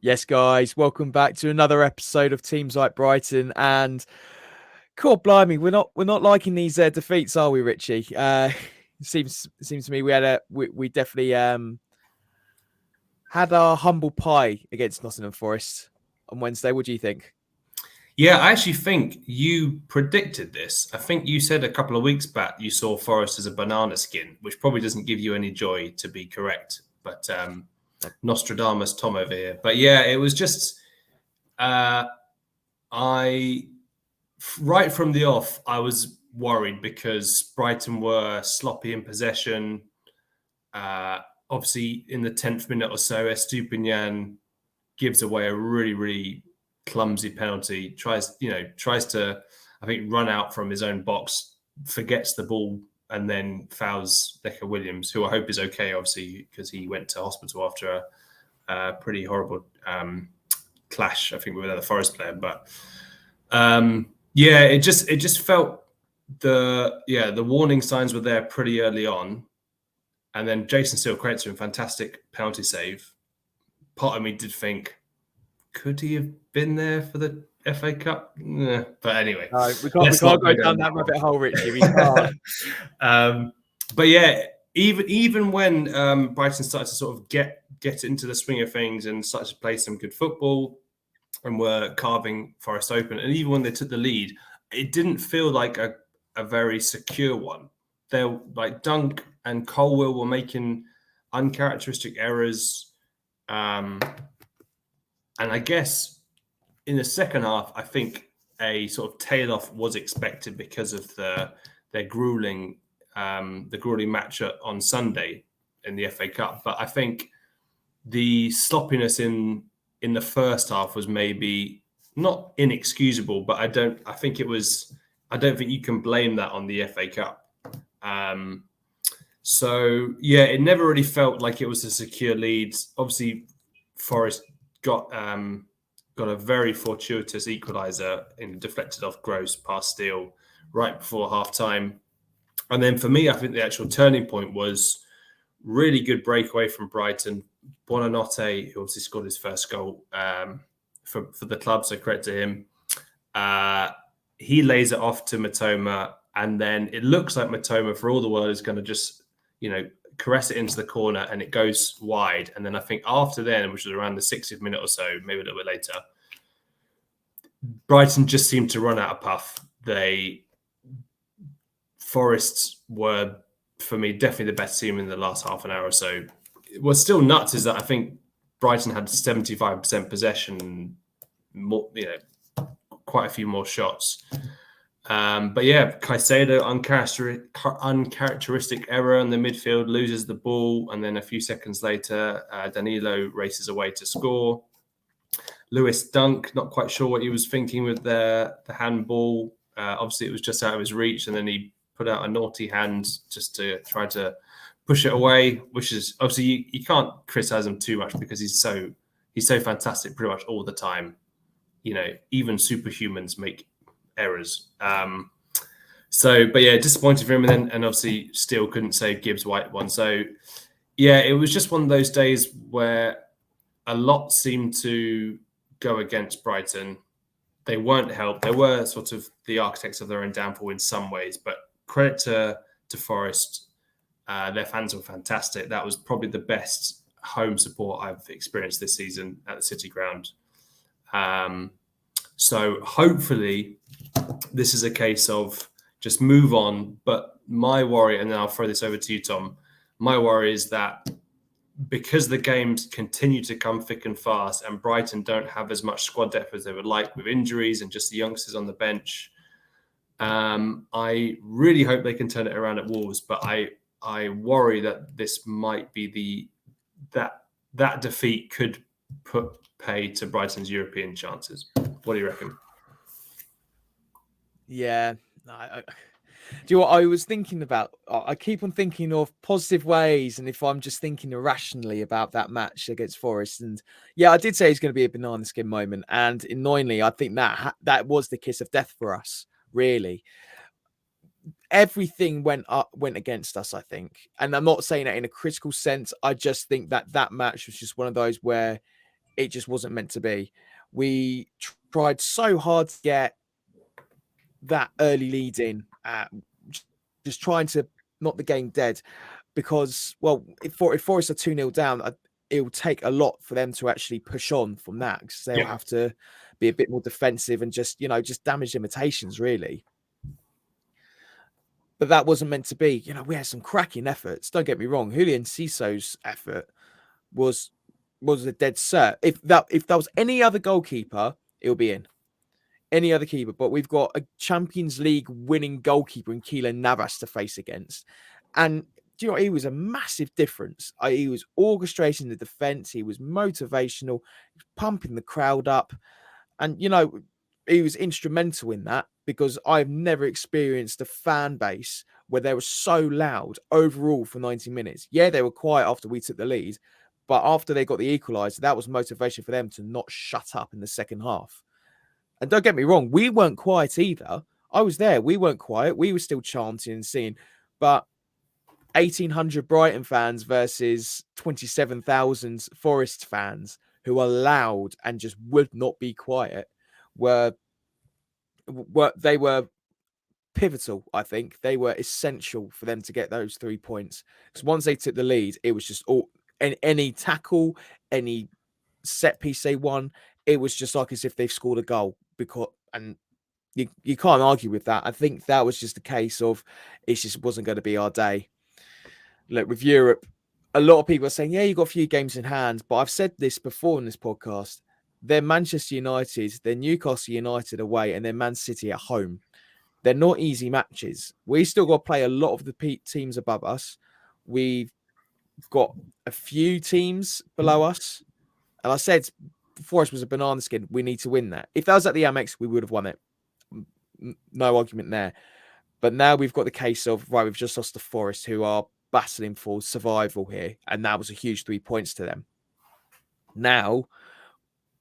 Yes, guys, welcome back to another episode of Teams Like Brighton. And God blimey, we're not liking these defeats, are we, Richie? It seems to me we definitely had our humble pie against Nottingham Forest on Wednesday. What do you think? Yeah, I actually think you predicted this. I think you said a couple of weeks back you saw Forest as a banana skin, which probably doesn't give you any joy to be correct. But Nostradamus Tom over here. But yeah, it was just I right from the off I was worried because Brighton were sloppy in possession. Obviously, in the 10th minute or so, Estupinian gives away a really clumsy penalty. Tries to, I think, run out from his own box, forgets the ball, and then fouls Necker Williams, who I hope is okay, obviously, because he went to hospital after a pretty horrible clash, I think, with another Forest player. But yeah, it just felt the warning signs were there pretty early on, and then Jason Steele creates a fantastic penalty save. Part of me did think, could he have been there for the FA Cup? Nah. But anyway, No, we can't go down that rabbit hole, Richie. We can't. But yeah, even when Brighton started to sort of get into the swing of things and started to play some good football and were carving Forest open, and even when they took the lead, it didn't feel like a very secure one. They're like Dunk and Colwell were making uncharacteristic errors. And I guess in the second half, I think a sort of tail off was expected because of the grueling match on Sunday in the FA Cup. But I think the sloppiness in the first half was maybe not inexcusable, but I don't think you can blame that on the FA Cup. So yeah, it never really felt like it was a secure lead. Obviously, Forest got a very fortuitous equaliser in deflected off Gross past Steele right before half time. And then for me, I think the actual turning point was really good breakaway from Brighton. Buonanotte, who obviously scored his first goal for the club, so credit to him. He lays it off to Matoma, and then it looks like Matoma, for all the world, is going to just, caress it into the corner, and it goes wide. And then I think after then, which was around the 60th minute or so, maybe a little bit later, Brighton just seemed to run out of puff. Forest were, for me, definitely the best team in the last half an hour or so. What's still nuts is that I think Brighton had 75% possession, more, quite a few more shots. But yeah, Caicedo, uncharacteristic error in the midfield, loses the ball, and then a few seconds later, Danilo races away to score. Lewis Dunk, not quite sure what he was thinking with the handball. Obviously, it was just out of his reach, and then he put out a naughty hand just to try to push it away, which is obviously you can't criticize him too much because he's so fantastic pretty much all the time. Even superhumans make errors. But yeah, disappointed for him, and obviously still couldn't save Gibbs' white one. So yeah, it was just one of those days where a lot seemed to go against Brighton. They weren't helped. They were sort of the architects of their own downfall in some ways, but credit to Forest. Their fans were fantastic. That was probably the best home support I've experienced this season at the City Ground. So hopefully this is a case of just move on. But my worry, and then I'll throw this over to you, Tom, my worry is that because the games continue to come thick and fast and Brighton don't have as much squad depth as they would like with injuries and just the youngsters on the bench, I really hope they can turn it around at Wolves, but I worry that this might be that defeat could put pay to Brighton's European chances. What do you reckon? Yeah. Do you know what I was thinking about? I keep on thinking of positive ways, and if I'm just thinking irrationally about that match against Forest, and yeah, I did say it's going to be a banana skin moment, and annoyingly, I think that was the kiss of death for us. Really, everything went against us, I think, and I'm not saying that in a critical sense. I just think that match was just one of those where it just wasn't meant to be. We tried so hard to get that early lead in, just trying to knock the game dead, because, well, if Forest are 2-0 down, it will take a lot for them to actually push on from that, because they'll have to be a bit more defensive and just damage limitations, really. But that wasn't meant to be. We had some cracking efforts. Don't get me wrong. Julian Cisso's effort was a dead cert. If that was any other goalkeeper, it'll be in. Any other keeper. But we've got a Champions League winning goalkeeper in Keylor Navas to face against. And do you know what? He was a massive difference. He was orchestrating the defense. He was motivational, pumping the crowd up. And, he was instrumental in that, because I've never experienced a fan base where they were so loud overall for 90 minutes. Yeah, they were quiet after we took the lead, but after they got the equaliser, that was motivation for them to not shut up in the second half. And don't get me wrong, we weren't quiet either. I was there. We weren't quiet. We were still chanting and singing. But 1,800 Brighton fans versus 27,000 Forest fans who are loud and just would not be quiet were pivotal. I think they were essential for them to get those 3 points, because once they took the lead, it was just any tackle, any set piece they won, it was just like as if they've scored a goal, and you can't argue with that. I think that was just a case of it just wasn't going to be our day. Look, with Europe, a lot of people are saying, yeah, you've got a few games in hand, but I've said this before in this podcast. They're Manchester United, they're Newcastle United away, and they're Man City at home. They're not easy matches. We still got to play a lot of the teams above us. We've got a few teams below us. And I said, Forest was a banana skin. We need to win that. If that was at the Amex, we would have won it. No argument there. But now we've got the case of, right, we've just lost to Forest, who are battling for survival here. And that was a huge 3 points to them. Now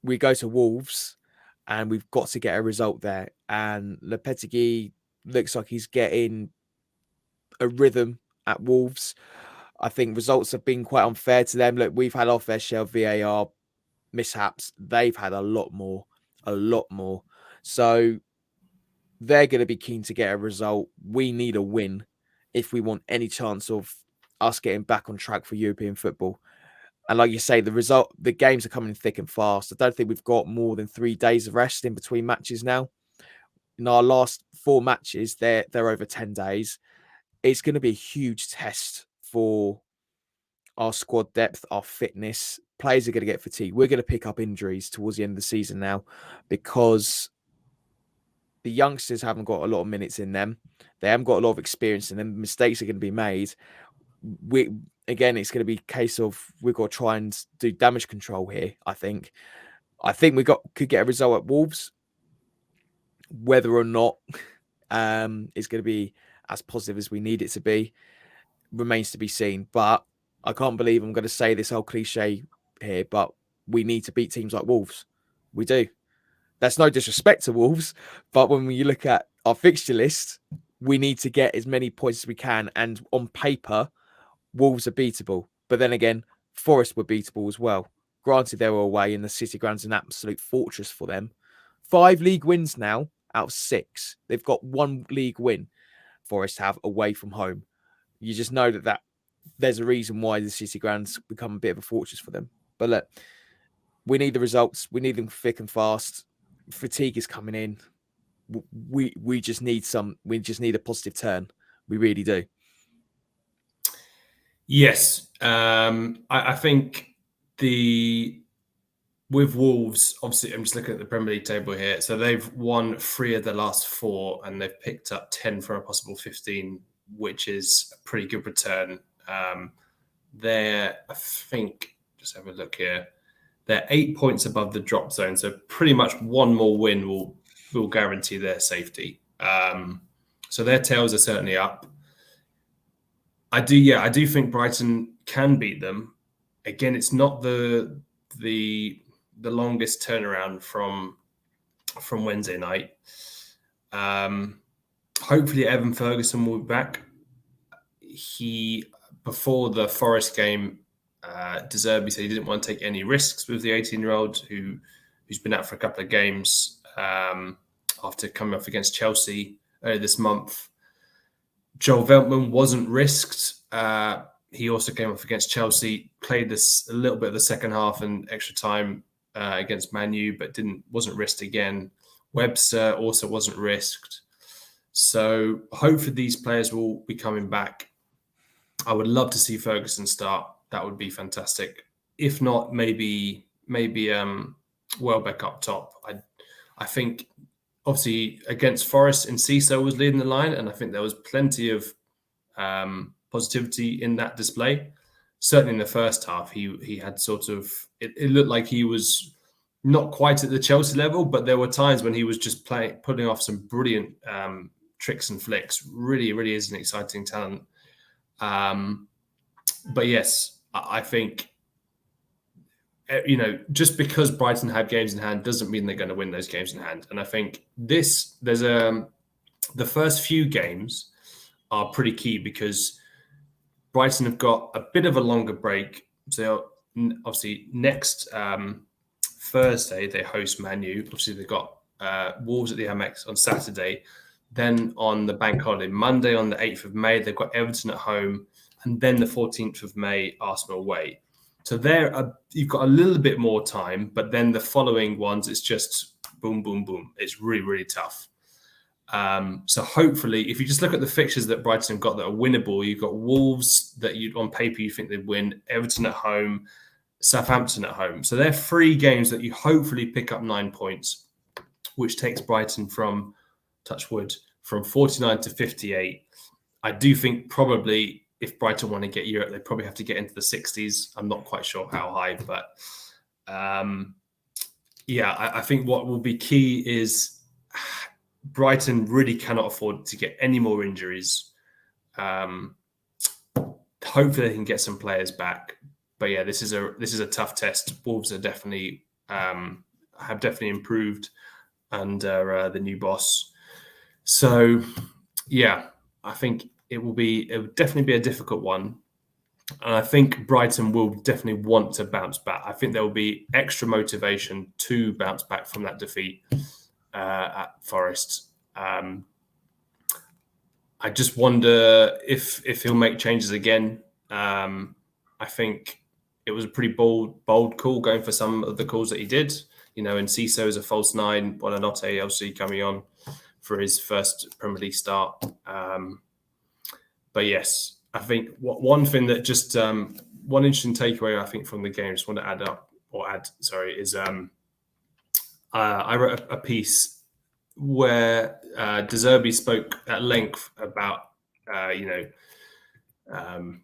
we go to Wolves, and we've got to get a result there. And Lopetegui looks like he's getting a rhythm at Wolves. I think results have been quite unfair to them. Look, we've had our fair share of VAR mishaps. They've had a lot more. So they're going to be keen to get a result. We need a win if we want any chance of us getting back on track for European football. And like you say, the games are coming thick and fast. I don't think we've got more than 3 days of rest in between matches now. In our last 4 matches, they're over 10 days. It's going to be a huge test for our squad depth, our fitness. Players are going to get fatigued. We're going to pick up injuries towards the end of the season now, because the youngsters haven't got a lot of minutes in them. They haven't got a lot of experience in them. Mistakes are going to be made. Again, it's going to be a case of we've got to try and do damage control here, I think. We could get a result at Wolves. Whether or not it's going to be as positive as we need it to be remains to be seen. But I can't believe I'm going to say this whole cliche here, but we need to beat teams like Wolves. We do. That's no disrespect to Wolves, but when you look at our fixture list, we need to get as many points as we can. And on paper, Wolves are beatable. But then again, Forest were beatable as well. Granted, they were away, and the City Ground's an absolute fortress for them. 5 league wins now out of 6. They've got 1 league win. Forest have away from home. You just know that there's a reason why the City Ground's become a bit of a fortress for them. But look, we need the results. We need them thick and fast. Fatigue is coming in. We just need a positive turn. We really do. Yes. I think with Wolves, obviously, I'm just looking at the Premier League table here. So they've won 3 of the last 4, and they've picked up 10 from a possible 15, which is a pretty good return. I think, just have a look here. They're 8 points above the drop zone, so pretty much 1 more win will guarantee their safety. So their tails are certainly up. I do think Brighton can beat them. Again, it's not the longest turnaround from Wednesday night. Hopefully, Evan Ferguson will be back. He, before the Forest game, De Zerbi said he didn't want to take any risks with the 18-year-old who's been out for a couple of games after coming off against Chelsea earlier this month. Joel Veltman wasn't risked. He also came off against Chelsea, played this a little bit of the second half and extra time against Man U, but wasn't risked again. Webster also wasn't risked. So hopefully these players will be coming back. I would love to see Ferguson start. That would be fantastic. If not, maybe Welbeck up top. I think obviously against Forest, Enciso was leading the line, and I think there was plenty of positivity in that display. Certainly in the first half, he had sort of it looked like he was not quite at the Chelsea level, but there were times when he was just putting off some brilliant tricks and flicks. Really, really is an exciting talent. But yes, I think just because Brighton have games in hand doesn't mean they're going to win those games in hand. And I think the first few games are pretty key because Brighton have got a bit of a longer break. So obviously next Thursday they host Man U. Obviously they've got Wolves at the Amex on Saturday. Then on the bank holiday, Monday on the 8th of May, they've got Everton at home. And then the 14th of May, Arsenal away. So you've got a little bit more time, but then the following ones, it's just boom, boom, boom. It's really, really tough. So hopefully, if you just look at the fixtures that Brighton have got that are winnable, you've got Wolves that on paper you think they'd win, Everton at home, Southampton at home. So they're 3 games that you hopefully pick up 9 points, which takes Brighton from, touch wood, from 49 to 58. I do think probably if Brighton want to get Europe, they probably have to get into the 60s. I'm not quite sure how high, but I think what will be key is Brighton really cannot afford to get any more injuries. Hopefully they can get some players back. But yeah, this is a tough test. Wolves are definitely have definitely improved under the new boss. So yeah, I think it will definitely be a difficult one. And I think Brighton will definitely want to bounce back. I think there will be extra motivation to bounce back from that defeat at Forest. I just wonder if he'll make changes again. I think it was a pretty bold call going for some of the calls that he did. Enciso is a false 9, Buonanotte obviously coming on for his first Premier League start. But yes, I think one thing that just one interesting takeaway I think from the game, just want to add, is I wrote a piece where De Zerbi spoke at length about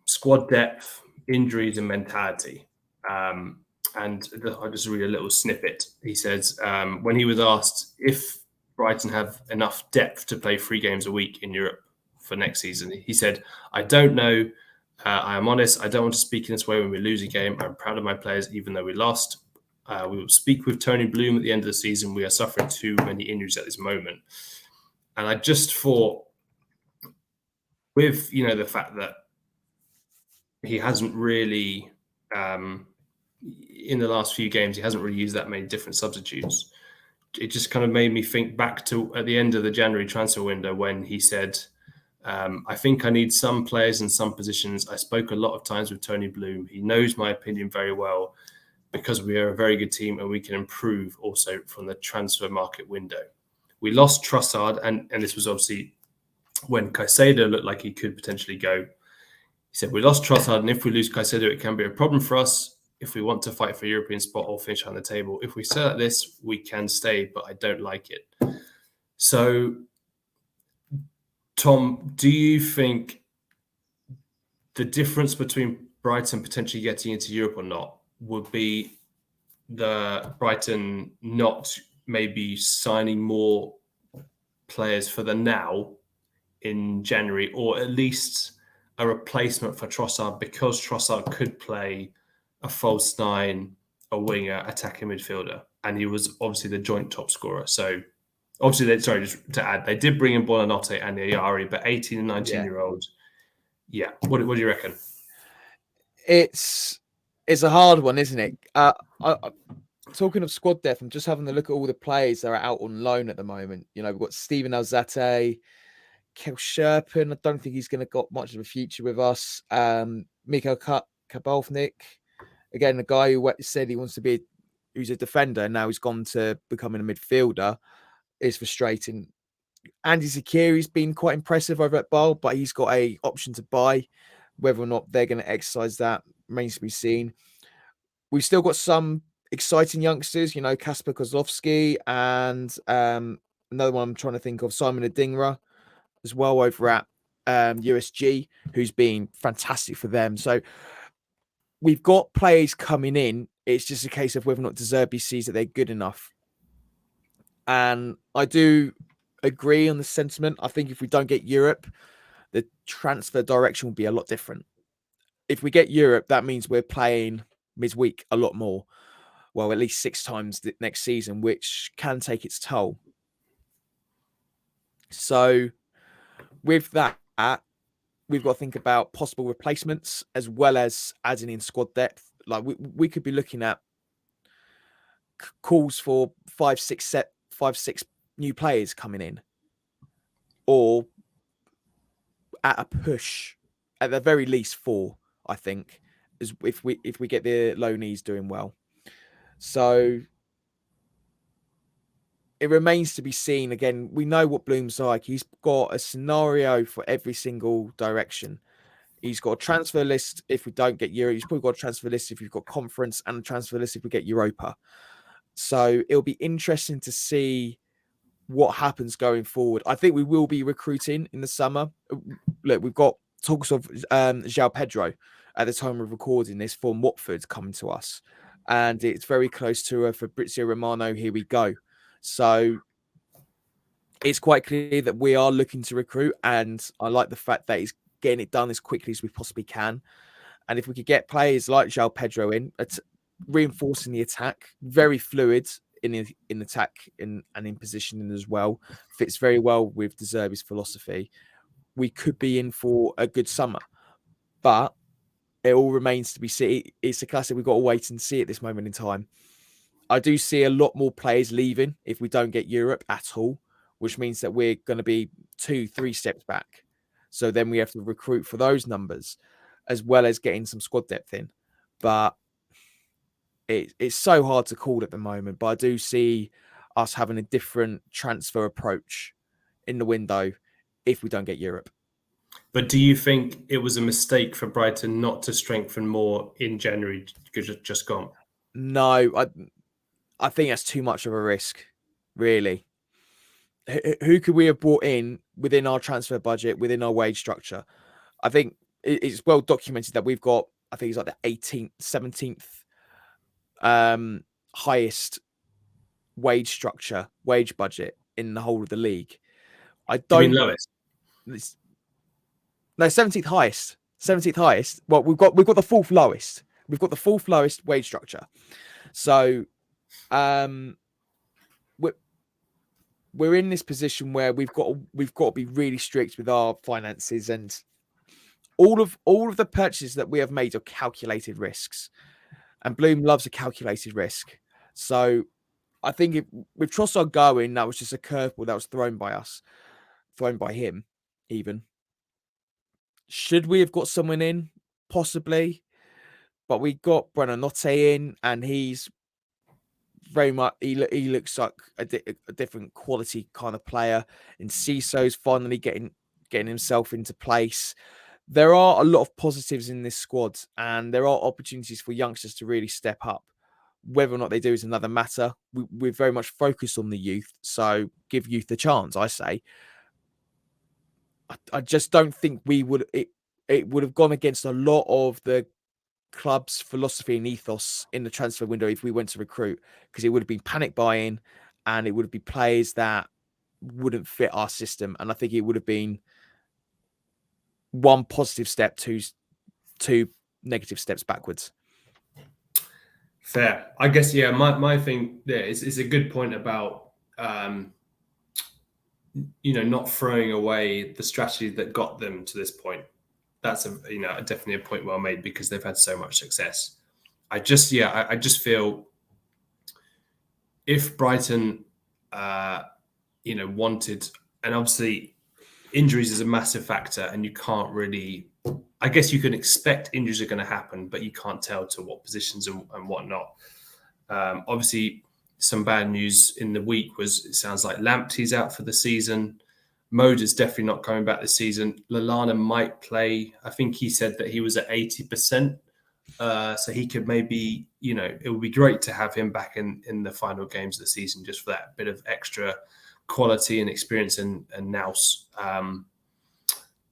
squad depth, injuries, and mentality. And I'll just read a little snippet. He says when he was asked if Brighton have enough depth to play 3 games a week in Europe for next season, he said, "I don't know. I am honest. I don't want to speak in this way when we lose a game. I'm proud of my players, even though we lost. We will speak with Tony Bloom at the end of the season. We are suffering too many injuries at this moment." And I just thought, with the fact that he hasn't really, in the last few games, he hasn't really used that many different substitutes. It just kind of made me think back to at the end of the January transfer window when he said, I think I need some players in some positions. I spoke a lot of times with Tony Bloom. He knows my opinion very well because we are a very good team and we can improve also from the transfer market window. We lost Trossard, and this was obviously when Caicedo looked like he could potentially go. He said, we lost Trossard, and if we lose Caicedo, it can be a problem for us if we want to fight for a European spot or finish on the table. If we stay like this, we can stay, but I don't like it. So, Tom, do you think the difference between Brighton potentially getting into Europe or not would be the Brighton not maybe signing more players for the now in January, or at least a replacement for Trossard, because Trossard could play a false 9, a winger, attacking midfielder, and he was obviously the joint top scorer. So obviously, just to add, they did bring in Buonanotte and Ayari, but 18 and 19-year-olds. Yeah. What do you reckon? It's It's a hard one, isn't it? Talking of squad depth, I'm just having a look at all the players that are out on loan at the moment. You know, we've got Steven Alzate, Kel Sherpin. I don't think he's going to got much of a future with us. Mikhail Kabalnik, again, a guy who said he wants to be, who's a defender, and now he's gone to becoming a midfielder. Is frustrating. Andy Zakiri's been quite impressive over at Basel, but he's got a option to buy. Whether or not they're going to exercise that remains to be seen. We've still got some exciting youngsters, you know, Kasper Kozlovsky and another one I'm trying to think of, Simon Adingra, as well over at USG, who's been fantastic for them. So we've got players coming in. It's just a case of whether or not De Zerbi sees that they're good enough. And I do agree on the sentiment. I think if we don't get Europe, the transfer direction will be a lot different. If we get Europe, that means we're playing midweek a lot more. Well, at least 6 times next season, which can take its toll. So with that, we've got to think about possible replacements as well as adding in squad depth. Like we could be looking at calls for 5-6 new players coming in, or at a push, at the very least 4. I think, is if we get the loanees doing well. So it remains to be seen. Again, we know what Bloom's like. He's got a scenario for every single direction. He's got a transfer list if we don't get Euro. He's probably got a transfer list if you've got conference, and a transfer list if we get Europa. So it'll be interesting to see what happens going forward. I think we will be recruiting in the summer. Look, we've got talks of João Pedro at the time of recording this from Watford coming to us. And it's very close to Fabrizio Romano. Here we go. So it's quite clear that we are looking to recruit. And I like the fact that he's getting it done as quickly as we possibly can. And if we could get players like João Pedro in, reinforcing the attack, very fluid in attack and in positioning as well, fits very well with De Zerbi's philosophy, we could be in for a good summer. But it all remains to be seen. It's a classic. We've got to wait and see at this moment in time. I do see a lot more players leaving if we don't get Europe at all, which means that we're going to be 2-3 steps back. So then we have to recruit for those numbers, as well as getting some squad depth in. But it's so hard to call at the moment. But I do see us having a different transfer approach in the window if we don't get Europe. But do you think it was a mistake for Brighton not to strengthen more in January, just gone? No, I think that's too much of a risk, really. Who could we have brought in within our transfer budget, within our wage structure? I think it's well documented that we've got, I think it's like the 18th, 17th highest wage budget in the whole of the league. I don't. You mean lowest? No, 17th highest. 17th highest. Well, we've got the 4th lowest. We've got the 4th lowest wage structure. So, we're in this position where we've got to be really strict with our finances, and all of the purchases that we have made are calculated risks, and Bloom loves a calculated risk. So I think with Trossard going, that was just a curveball that was thrown by him even. Should we have got someone in? Possibly. But we got Buonanotte in, and he's very much, he looks like a different quality kind of player. And Cisso's finally getting himself into place. There are a lot of positives in this squad, and there are opportunities for youngsters to really step up. Whether or not they do is another matter. We're very much focused on the youth, so give youth a chance, I say. I just don't think it would have gone against a lot of the club's philosophy and ethos in the transfer window if we went to recruit, because it would have been panic buying, and it would be players that wouldn't fit our system. And I think it would have been one positive step, two negative steps backwards. Fair. I guess, yeah, my thing there is a good point about not throwing away the strategy that got them to this point. That's definitely a point well made, because they've had so much success. I just feel if Brighton, wanted, and obviously injuries is a massive factor, and you can't really. I guess you can expect injuries are going to happen, but you can't tell to what positions and whatnot. Obviously, some bad news in the week was it sounds like Lamptey's out for the season. Moda's definitely not coming back this season. Lallana might play. I think he said that he was at 80%. So he could maybe, it would be great to have him back in the final games of the season just for that bit of extra quality and experience and nous.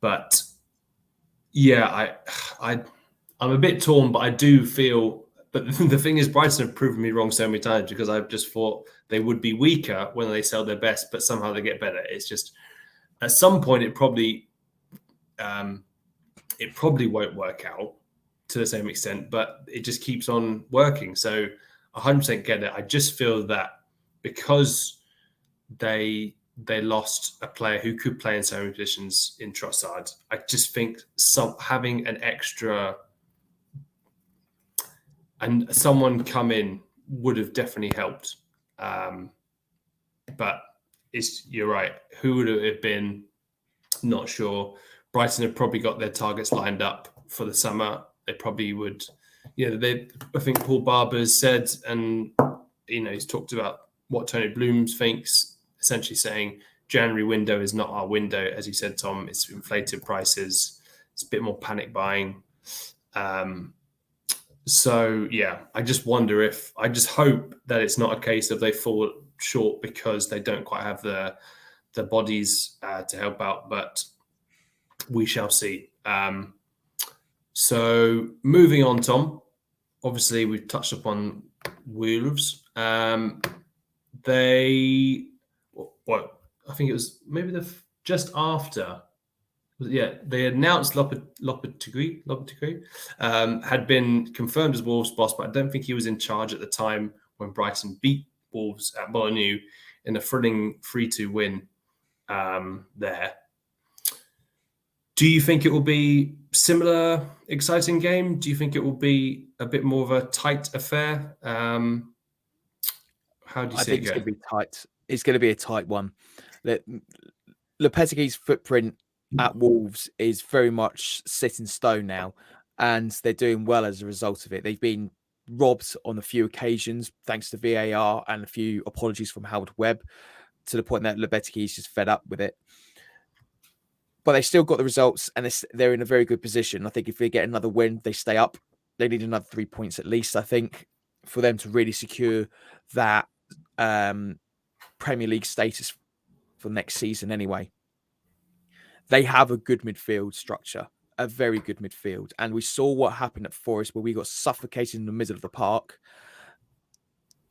But yeah, I'm a bit torn, but I do feel. But the thing is, Brighton have proven me wrong so many times because I've just thought they would be weaker when they sell their best, but somehow they get better. It's just at some point it probably won't work out to the same extent, but it just keeps on working. So 100% get it. I just feel that because they lost a player who could play in so many positions in Trossard, I just think having an extra and someone come in would have definitely helped. But you're right. Who would it have been? Not sure. Brighton have probably got their targets lined up for the summer. They probably would. I think Paul Barber's said, and he's talked about what Tony Bloom thinks, essentially saying January window is not our window, as you said, Tom. It's inflated prices. It's a bit more panic buying. So yeah, I just hope that it's not a case of they fall short because they don't quite have the bodies to help out, but we shall see. So moving on, Tom. Obviously, we've touched upon Wolves. I think it was maybe just after. Yeah, they announced Lopetegui had been confirmed as Wolves' boss, but I don't think he was in charge at the time when Brighton beat Wolves at Molineux in a thrilling 3-2 win there. Do you think it will be similar, exciting game? Do you think it will be a bit more of a tight affair? How do you see it going? It's going to be tight. It's going to be a tight one. Lopetegui's footprint at Wolves is very much set in stone now, and they're doing well as a result of it. They've been robbed on a few occasions thanks to VAR and a few apologies from Howard Webb, to the point that Lopetegui is just fed up with it. But they still got the results, and they're in a very good position. I think if they get another win, they stay up. They need another 3 points at least, I think, for them to really secure that Premier League status for next season anyway. They have a good midfield structure, a very good midfield. And we saw what happened at Forest where we got suffocated in the middle of the park.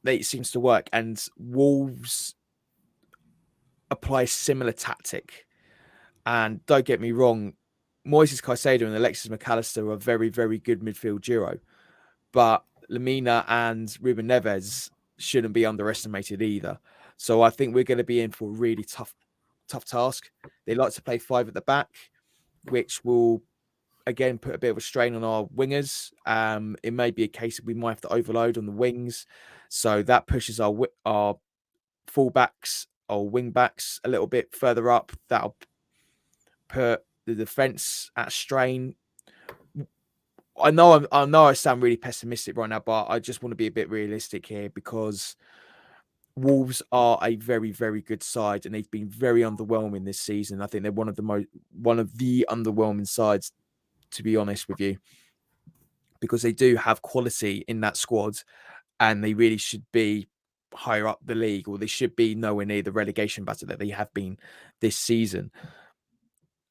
It seems to work. And Wolves apply a similar tactic. And don't get me wrong, Moises Caicedo and Alexis McAllister are a very, very good midfield duo. But Lamina and Ruben Neves shouldn't be underestimated either. So I think we're going to be in for a really tough task. They like to play 5 at the back, which will, again, put a bit of a strain on our wingers. It may be a case that we might have to overload on the wings. So that pushes our fullbacks or wing backs a little bit further up. That'll put the defense at strain. I know I sound really pessimistic right now, but I just want to be a bit realistic here because Wolves are a very, very good side, and they've been very underwhelming this season. I think they're one of the underwhelming sides, to be honest with you, because they do have quality in that squad, and they really should be higher up the league, or they should be nowhere near the relegation battle that they have been this season.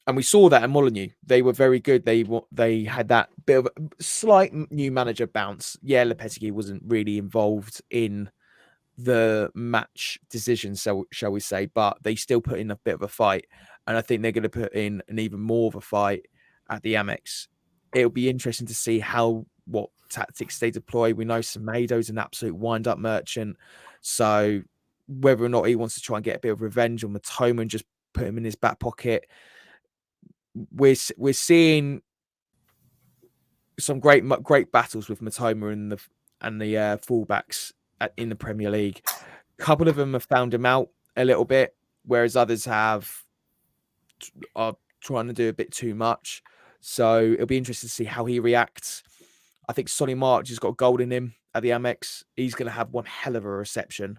And we saw that at Molineux. They were very good. They had that bit of a slight new manager bounce. Yeah, Lopetegui wasn't really involved in the match decision, so shall we say, but they still put in a bit of a fight. And I think they're going to put in an even more of a fight at the Amex. It'll be interesting to see what tactics they deploy. We know Semedo's an absolute wind-up merchant. So whether or not he wants to try and get a bit of revenge on Matoma and just put him in his back pocket, we're seeing some great battles with Matoma and the fullbacks in the Premier League. A couple of them have found him out a little bit, whereas others are trying to do a bit too much. So it'll be interesting to see how he reacts. I think Sonny March has got gold in him at the Amex. He's going to have one hell of a reception.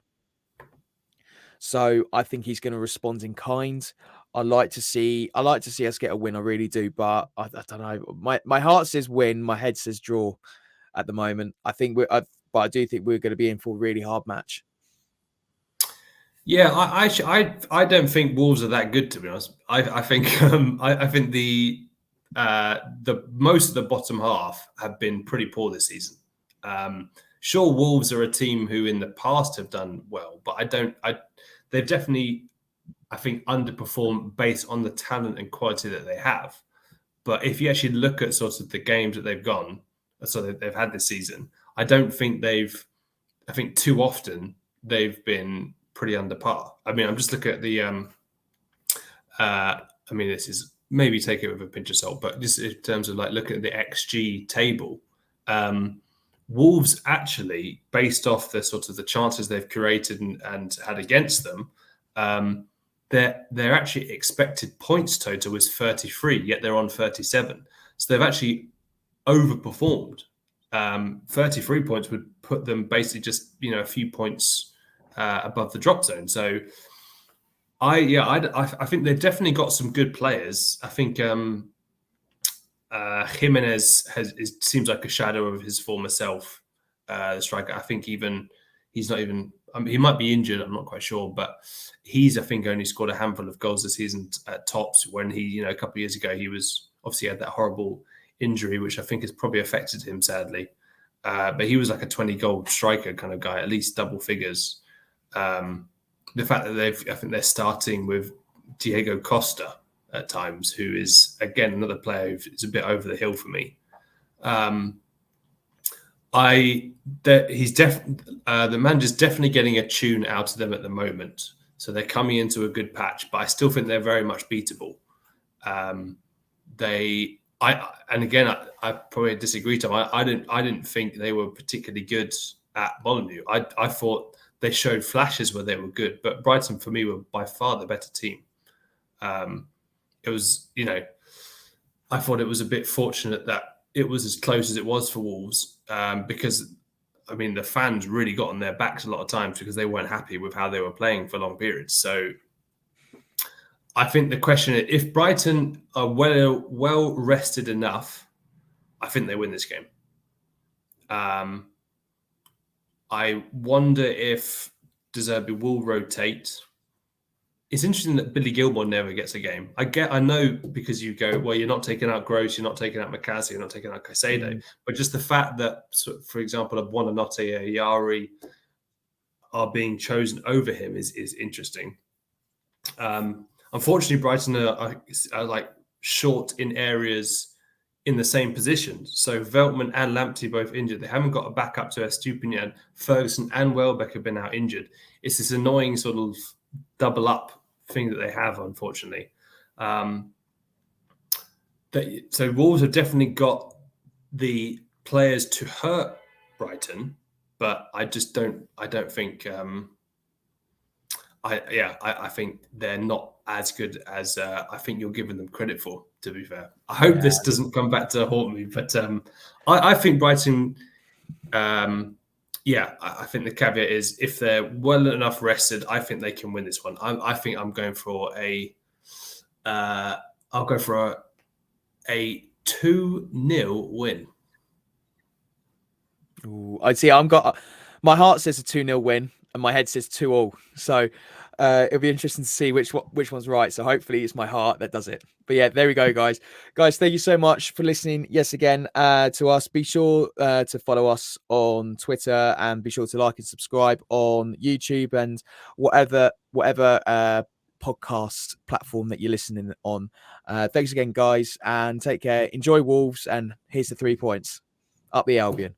So I think he's going to respond in kind. I like to see us get a win. I really do, but I don't know. My heart says win. My head says draw. At the moment, but I do think we're going to be in for a really hard match. Yeah, I don't think Wolves are that good, to be honest. I think I think the most of the bottom half have been pretty poor this season. Sure, Wolves are a team who in the past have done well, but they've definitely, I think, underperformed based on the talent and quality that they have. But if you actually look at sort of the games that they've had this season, I don't think I think too often they've been pretty under par. I mean, I'm just looking at the, I mean, this is maybe take it with a pinch of salt, but just in terms of like looking at the XG table, Wolves actually, based off the sort of the chances they've created and had against them, their actually expected points total is 33, yet they're on 37. So they've actually overperformed. 33 points would put them basically just a few points above the drop zone. So I think they've definitely got some good players. I think Jimenez seems like a shadow of his former self, the striker. I think even he's not even. I mean, he might be injured. I'm not quite sure, but he's I think only scored a handful of goals this season at tops. When he a couple of years ago he was obviously had that horrible injury, which I think has probably affected him sadly. But he was like a 20-goal striker kind of guy, at least double figures. The fact that I think they're starting with Diego Costa at times, who is again another player who's a bit over the hill for me. The manager's definitely getting a tune out of them at the moment, so they're coming into a good patch. But I still think they're very much beatable. I probably disagree, Tom. I didn't think they were particularly good at Molineux. I thought they showed flashes where they were good, but Brighton for me were by far the better team. It was, I thought it was a bit fortunate that it was as close as it was for Wolves, because I mean the fans really got on their backs a lot of times because they weren't happy with how they were playing for long periods. So I think the question is, if Brighton are well rested enough, I think they win this game. I wonder if De Zerbi will rotate. It's interesting that Billy Gilmore never gets a game. I know because you go, well, you're not taking out Gross, you're not taking out McCasey, you're not taking out Caicedo, but just the fact that, for example, Buonanotte, Yari are being chosen over him is interesting. Unfortunately, Brighton are like short in areas in the same position. So Veltman and Lamptey both injured. They haven't got a backup to Estupinian. Ferguson and Welbeck have been out injured. It's this annoying sort of double up thing that they have, unfortunately. So Wolves have definitely got the players to hurt Brighton, but I don't think. I think they're not as good as I think you're giving them credit for, to be fair. I hope this doesn't come back to haunt me, but I think Brighton, I think the caveat is if they're well enough rested, I think they can win this one. I think I'm going for I'll go for a 2-0 win. Ooh, I'd see. My heart says a 2-0 win, and my head says 2-2. So it'll be interesting to see which one's right. So hopefully it's my heart that does it. But yeah, there we go, guys. Guys, thank you so much for listening. Yes, again to us. Be sure to follow us on Twitter and be sure to like and subscribe on YouTube and whatever podcast platform that you're listening on. Thanks again, guys, and take care. Enjoy Wolves, and here's the 3 points. Up the Albion.